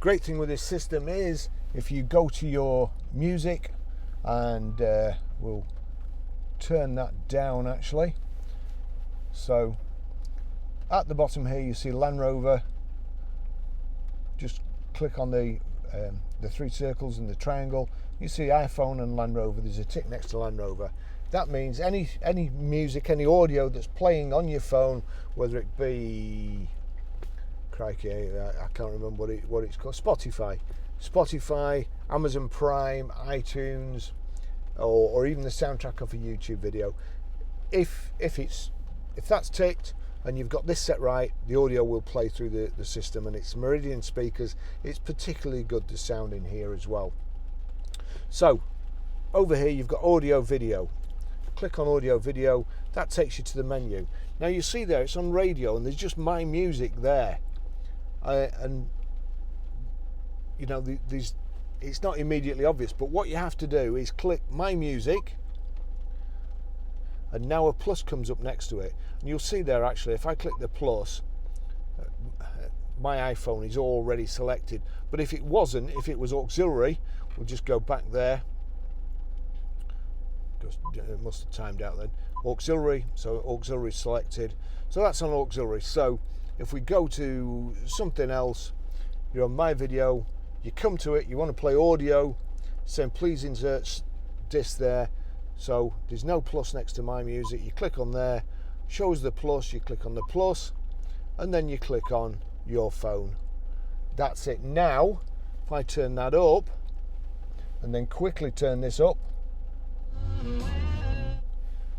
Great thing with this system is if you go to your music, and we'll turn that down actually. So at the bottom here you see Land Rover. Just click on the three circles and the triangle. You see iPhone and Land Rover. There's a tick next to Land Rover. That means any music, any audio that's playing on your phone, whether it be, crikey, I can't remember what it's called, Spotify, Amazon Prime, iTunes, or even the soundtrack of a YouTube video. If that's ticked and you've got this set right, the audio will play through the system, and it's Meridian speakers. It's particularly good, the sound in here as well. So over here you've got audio video. Click on audio video, that takes you to the menu. Now you see there it's on radio and there's just my music there, and you know it's not immediately obvious, but what you have to do is click my music, and now a plus comes up next to it, and you'll see there actually if I click the plus, my iPhone is already selected. But if it wasn't, if it was auxiliary, we'll just go back there. It must have timed out then. Auxiliary, so auxiliary selected. So that's on auxiliary. So if we go to something else, you're on my video, you come to it, you want to play audio, saying please insert disc there. So there's no plus next to my music. You click on there, shows the plus, you click on the plus, and then you click on your phone. That's it. Now if I turn that up and then quickly turn this up,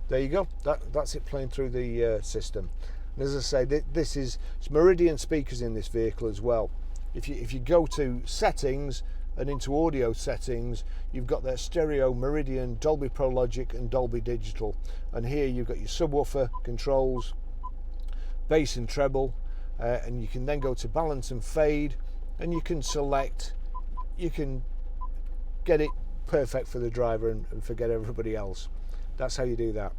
there you go. That's it playing through the system. And as I say, this is Meridian speakers in this vehicle as well. If you go to settings and into audio settings, you've got their stereo, Meridian, Dolby Pro Logic and Dolby Digital, and here you've got your subwoofer controls, bass and treble, and you can then go to balance and fade, and you can select, you can get it perfect for the driver and forget everybody else. That's how you do that.